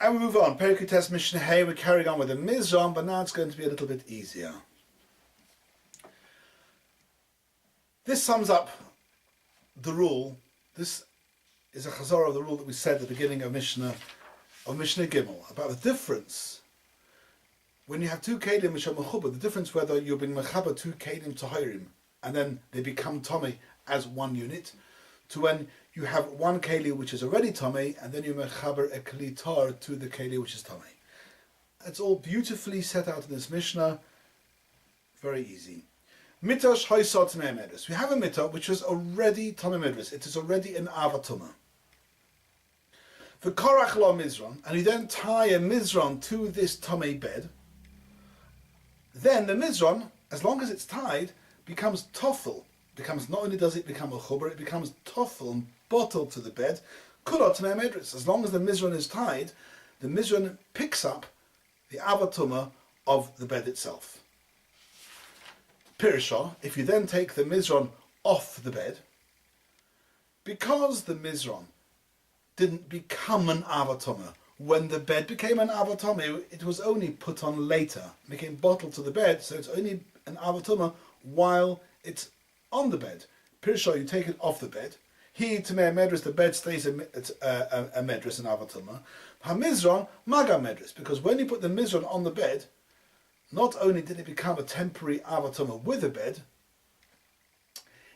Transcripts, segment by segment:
And we move on. Perikutes Mishnah Hey, we're carrying on with the Mizron, but now it's going to be a little bit easier. This sums up the rule. This is a chazorah of the rule that we said at the beginning of Mishnah Gimel, about the difference when you have two kelim which are mechuba, the difference whether you're being mechaber two kelim tahirim and then they become tomei as one unit, to when you have one keli which is already tomei and then you mechaber a keli tar to the keli which is tomei. It's all beautifully set out in this Mishnah. Very easy. Mitash haisat tamei medres. We have a mitah which is already tamei medres. It is already an avatuma. For korach lo mizron, and you then tie a mizron to this tamei bed. Then the mizron, as long as it's tied, becomes toffel. Becomes, not only does it become a chuber, it becomes toffel and bottled to the bed. Kulot tamei medres. As long as the mizron is tied, the mizron picks up the avatuma of the bed itself. Pirisha, if you then take the mizron off the bed, because the mizron didn't become an avatoma, when the bed became an avatoma, it was only put on later, it became bottled to the bed, so it's only an avatoma while it's on the bed. Pirisha, you take it off the bed. He tamei medres, the bed stays a medres, an avatoma. Hamizron maga medres, because when you put the mizron on the bed, not only did it become a temporary avatoma with the bed,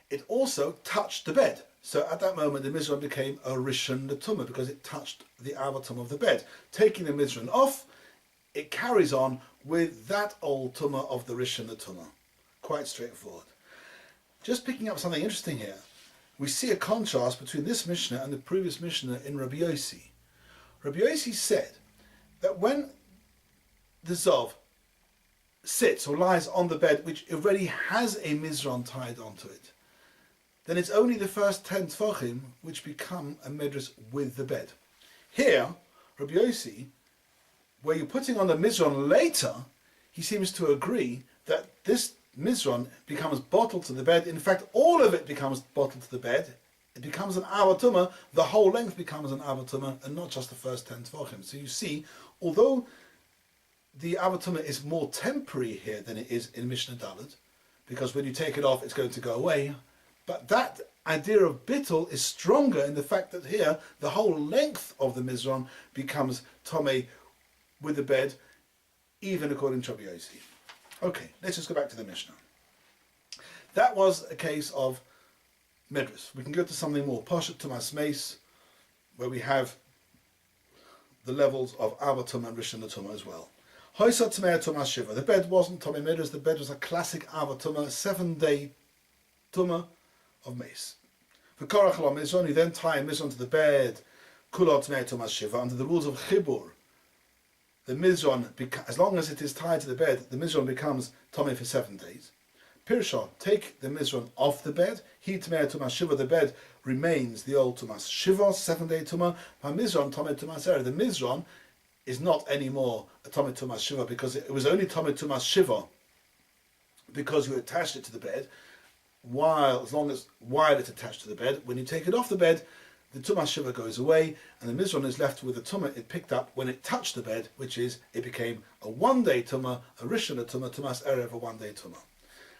it also touched the bed. So at that moment the mizron became a rishon l'tumah because it touched the avatoma of the bed. Taking the mizron off, it carries on with that old tumah of the rishon l'tumah. Quite straightforward. Just picking up something interesting here, we see a contrast between this Mishnah and the previous Mishnah in Rabbi Yossi. Rabbi Yossi said that when the Zov sits or lies on the bed which already has a mizron tied onto it, then it's only the first 10 tfachim which become a medres with the bed. Here, Rabbi Yossi, where you're putting on the mizron later, he seems to agree that this mizron becomes bottled to the bed. In fact, all of it becomes bottled to the bed. It becomes an avatuma. The whole length becomes an avatuma, and not just the first 10 tfachim. So you see, although the avatuma is more temporary here than it is in Mishnah Dalet, because when you take it off, it's going to go away. But that idea of bittul is stronger in the fact that here the whole length of the mizron becomes tomei with the bed, even according to Rabbi Yossi. Okay, let's just go back to the Mishnah. That was a case of medres. We can go to something more pashat tumas meis, where we have the levels of avatuma and rishon l'tumah as well. Hoisat tamei tumas shiva. The bed wasn't tomei medres. The bed was a classic avatuma, 7-day tumah of mace. For korach lo mizron, you then tie a mizron to the bed. Kulot tamei tumas shiva. Under the rules of chibur, the mizron, as long as it is tied to the bed, the mizron becomes tomei for 7 days. Pirsha, take the mizron off the bed. He tamei tumas shiva. The bed remains the old tumas shiva, 7-day tumah. Mizron tomei tumas erev. The mizron is not anymore a tomei tumas shiva because it was only tomei tumas shiva because you attached it to the bed. While it's attached to the bed, when you take it off the bed, the tumas shiva goes away, and the mizron is left with the tumah it picked up when it touched the bed, which is it became a 1-day tumah, a rishon tumah, tumas erev, a 1-day tumah.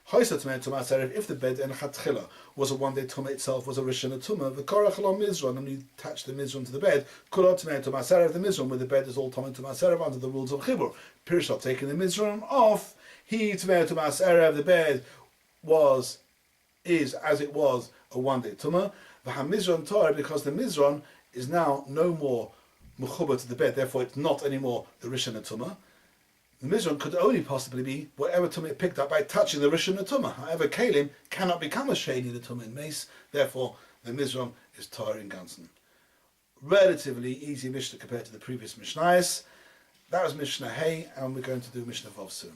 Hoisat tamei tumas erev, if the bed en chatchila was a 1-day tumah itself, was a rishon tumah, the korach lo mizron, and you attach the mizron to the bed, kulot tamei tumas erev, the mizron with the bed is all tamei tumas erev under the rules of chibur. Pirsha, taking the mizron off, he tamei tumas erev, the bed is as it was a 1-day tumah. The hamizron torah, because the mizron is now no more mechuba to the bed, therefore it's not anymore the rishon tumah. The mizron could only possibly be whatever tumah it picked up by touching the rishon tumah. However, kelim cannot become a sheni tumah in mace, therefore the mizron is torah in ganzen. Relatively easy Mishnah compared to the previous Mishnayos. That was Mishnah Hey, and we're going to do Mishnah Vav soon.